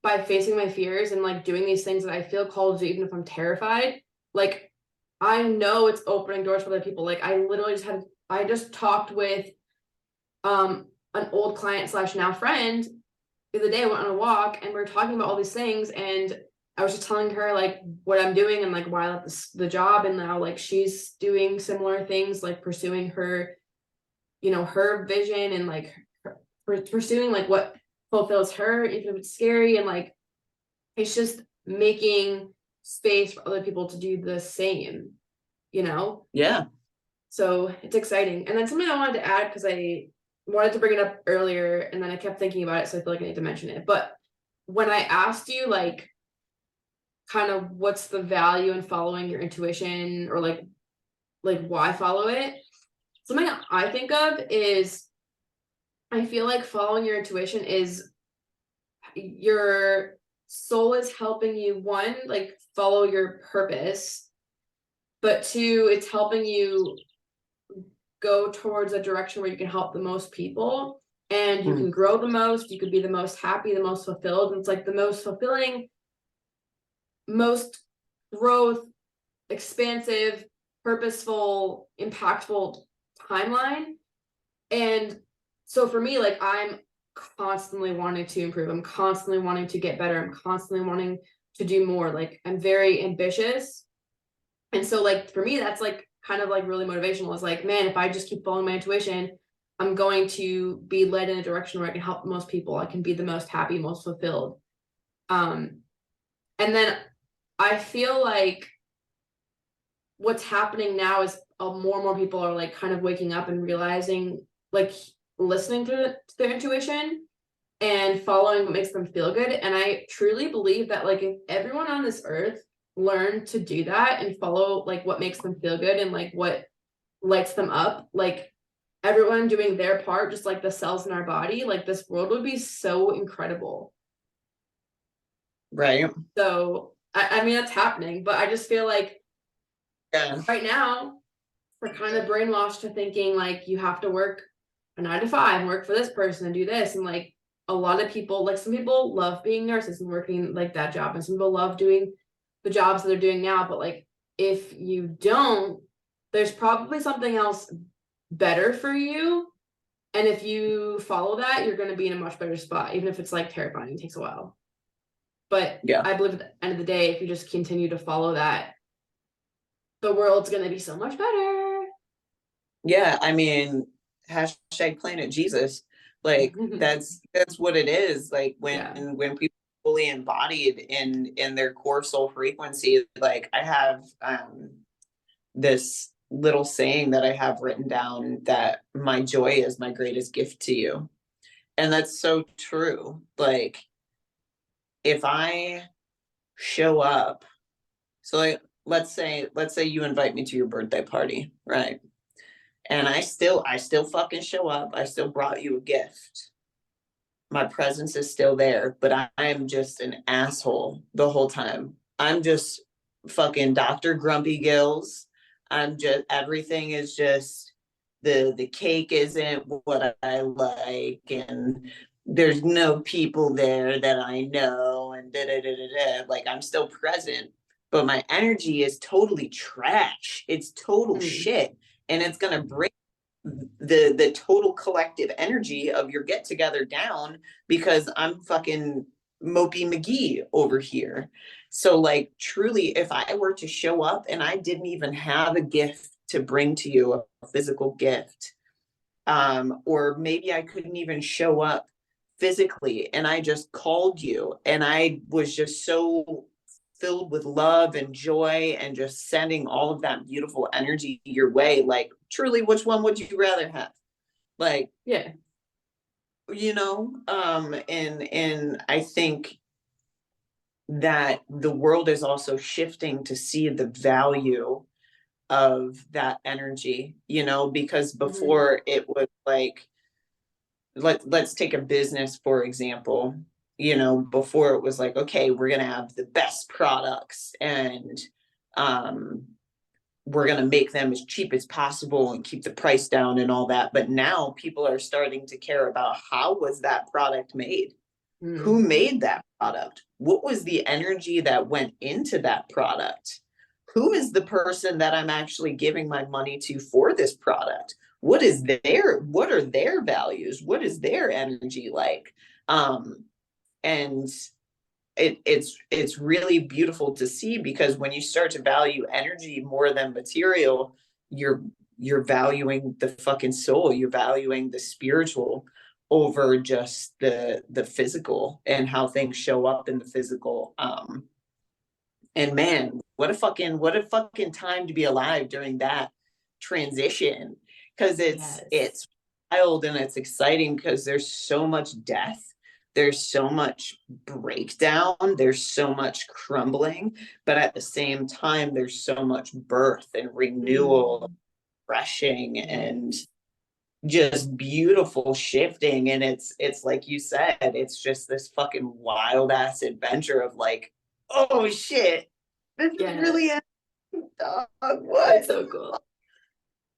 by facing my fears and like doing these things that I feel called to, even if I'm terrified. Like I know it's opening doors for other people. Like I just talked with an old client / now friend the other day. I went on a walk and we are talking about all these things, and I was just telling her like what I'm doing and like why I left the job, and now like she's doing similar things, like pursuing her, her vision, and like pursuing like what fulfills her, even if it's scary, and like it's just making space for other people to do the same, Yeah. So it's exciting. And then something I wanted to add, because I wanted to bring it up earlier and then I kept thinking about it, so I feel like I need to mention it. But when I asked you like kind of what's the value in following your intuition, or like why follow it, something I think of is, I feel like following your intuition is your soul is helping you, one, like follow your purpose, but two, it's helping you go towards a direction where you can help the most people, and you can grow the most, you could be the most happy, the most fulfilled. And it's like the most fulfilling, most growth, expansive, purposeful, impactful timeline. And so for me, like I'm constantly wanting to improve, I'm constantly wanting to get better, I'm constantly wanting to do more. Like I'm very ambitious, and so like for me that's like kind of like really motivational. Is like, man, if I just keep following my intuition, I'm going to be led in a direction where I can help the most people, I can be the most happy, most fulfilled. And then I feel like what's happening now is more and more people are like kind of waking up and realizing, like listening to their intuition and following what makes them feel good. And I truly believe that like if everyone on this earth learned to do that and follow like what makes them feel good and like what lights them up, like everyone doing their part, just like the cells in our body, like this world would be so incredible. Right. So I mean that's happening, but I just feel like right now we're kind of brainwashed to thinking like you have to work a 9 to 5 and work for this person and do this. And like a lot of people, like some people love being nurses and working like that job, and some people love doing the jobs that they're doing now. But like if you don't, there's probably something else better for you. And if you follow that, you're going to be in a much better spot, even if it's like terrifying, it takes a while. But Yeah. I believe at the end of the day, if you just continue to follow that, the world's going to be so much better. Yeah, I mean, hashtag Planet Jesus. Like that's what it is. Like when people are fully embodied in their core soul frequency. Like I have this little saying that I have written down, that my joy is my greatest gift to you. And that's so true. Like if I show up, so like let's say you invite me to your birthday party, right? And I still fucking show up. I still brought you a gift. My presence is still there, but I am just an asshole the whole time. I'm just fucking Dr. Grumpy Gills. I'm just, everything is just, the cake isn't what I like, and there's no people there that I know, and da da da da da. Like I'm still present, but my energy is totally trash. It's total shit, and it's gonna bring the total collective energy of your get together down, because I'm fucking mopey McGee over here. So like truly, if I were to show up and I didn't even have a gift to bring to you, a physical gift, or maybe I couldn't even show up physically, and I just called you and I was just so filled with love and joy and just sending all of that beautiful energy your way, like truly, which one would you rather have? Like, Yeah. And I think that the world is also shifting to see the value of that energy, because before it was like, let's take a business for example. Before it was like, okay, we're going to have the best products, and we're going to make them as cheap as possible and keep the price down and all that. But now people are starting to care about, how was that product made? Who made that product? What was the energy that went into that product? who is the person that I'm actually giving my money to for this product? What are their values? What is their energy like? And it's really beautiful to see, because when you start to value energy more than material, you're valuing the fucking soul, you're valuing the spiritual over just the physical and how things show up in the physical. And man, what a fucking time to be alive during that transition, because Yes. it's wild and it's exciting, because there's so much death, there's so much breakdown, there's so much crumbling, but at the same time there's so much birth and renewal, refreshing, and just beautiful shifting. And it's like you said, it's just this fucking wild ass adventure of like, oh shit, this is really Yes. dog, what? It's so cool.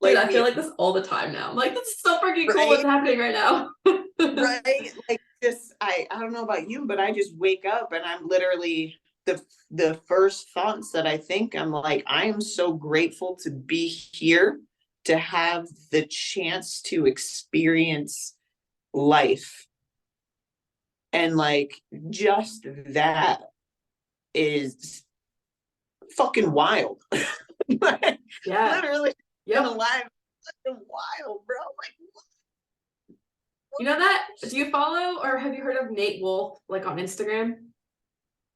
Dude, I feel like this all the time now. I'm like, this is so freaking cool what's happening right now. Right? Like, just I don't know about you, but I just wake up and I'm literally the first thoughts that I think, I'm like, I am so grateful to be here, to have the chance to experience life. And like, just that is fucking wild. Like, Yeah. literally Yep. alive, fucking wild, bro. Like, you know that? Do you follow or have you heard of Nate Wolf, like on Instagram?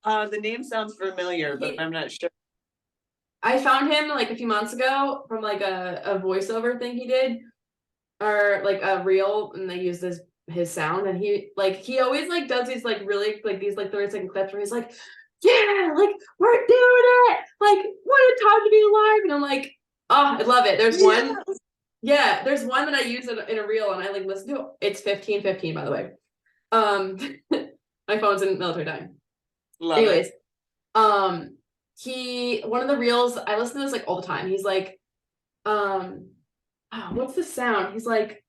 the name sounds familiar, but I'm not sure. I found him like a few months ago from like a voiceover thing he did, or like a reel, and they used his sound, and he always like does these like really like these like 30-second clips where he's like, yeah, like we're doing it, like what a time to be alive. And I'm like, oh, I love it. There's one, yeah, there's one that I use in a reel and I like listen to it. It's 15:15, by the way. My phone's in military time. Love Anyways, it. one of the reels, I listen to this like all the time. He's like, what's the sound? He's like,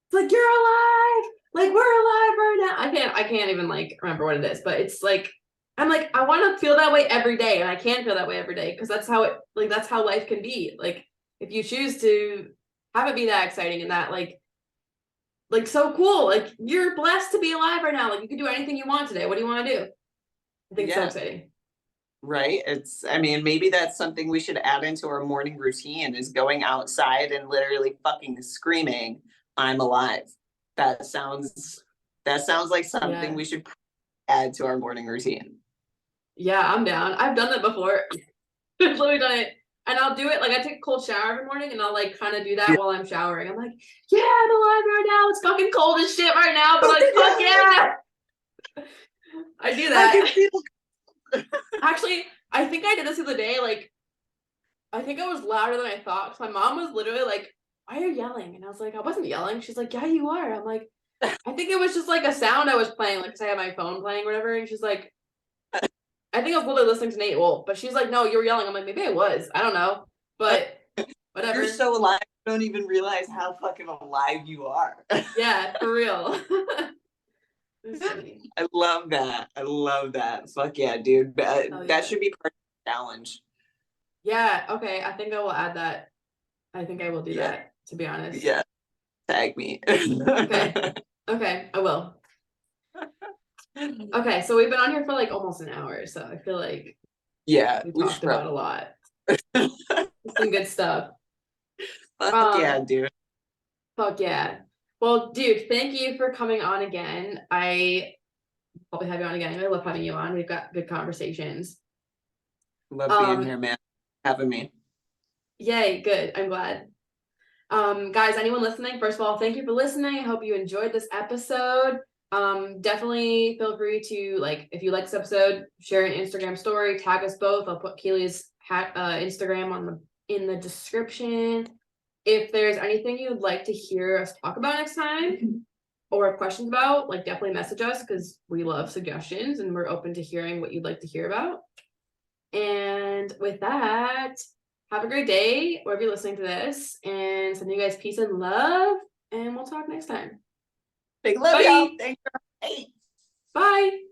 it's like you're alive, like we're alive right now. I can't even like remember what it is, but it's like, I'm like, I want to feel that way every day, and I can feel that way every day because that's how life can be. Like if you choose to have it be that exciting and that like so cool, like you're blessed to be alive right now. Like you can do anything you want today. What do you want to do? I think it's so exciting. Right. I mean, maybe that's something we should add into our morning routine, is going outside and literally fucking screaming, I'm alive. That sounds like something we should add to our morning routine. Yeah, I'm down. I've done that before. I've literally done it. And I'll do it, like I take a cold shower every morning and I'll like kind of do that while I'm showering. I'm like, yeah, I'm alive right now. It's fucking cold as shit right now, but like, fuck yeah. I do that. Actually, I think I did this the other day. Like, I think I was louder than I thought. Cause my mom was literally like, why are you yelling? And I was like, I wasn't yelling. She's like, yeah, you are. I'm like, I think it was just like a sound I was playing, like, cause I had my phone playing or whatever. And she's like, I think I was literally listening to Nate Wolf, but she's like, no, you were yelling. I'm like, maybe I was. I don't know. But whatever. You're so alive, you don't even realize how fucking alive you are. Yeah, for real. I love that. I love that. Fuck yeah, dude. That should be part of the challenge. Yeah, okay. I think I will add that. I think I will do that, to be honest. Yeah. Tag me. Okay. Okay, I will. Okay, so we've been on here for like almost an hour, so I feel like we talked about a lot. Some good stuff. Fuck yeah, dude. Fuck yeah. Well, dude, thank you for coming on again. I probably have you on again. I love having you on. We've got good conversations. Love being here, man. Having me. Yay, good. I'm glad. Guys, anyone listening, first of all, thank you for listening. I hope you enjoyed this episode. Definitely feel free to, like, if you like this episode, share an Instagram story, tag us both. I'll put Keely's Instagram in the description. If there's anything you'd like to hear us talk about next time or have questions about, like, definitely message us because we love suggestions and we're open to hearing what you'd like to hear about. And with that, have a great day wherever you're listening to this, and sending you guys peace and love, and we'll talk next time. Big love, y'all. Thanks. Bye. Bye.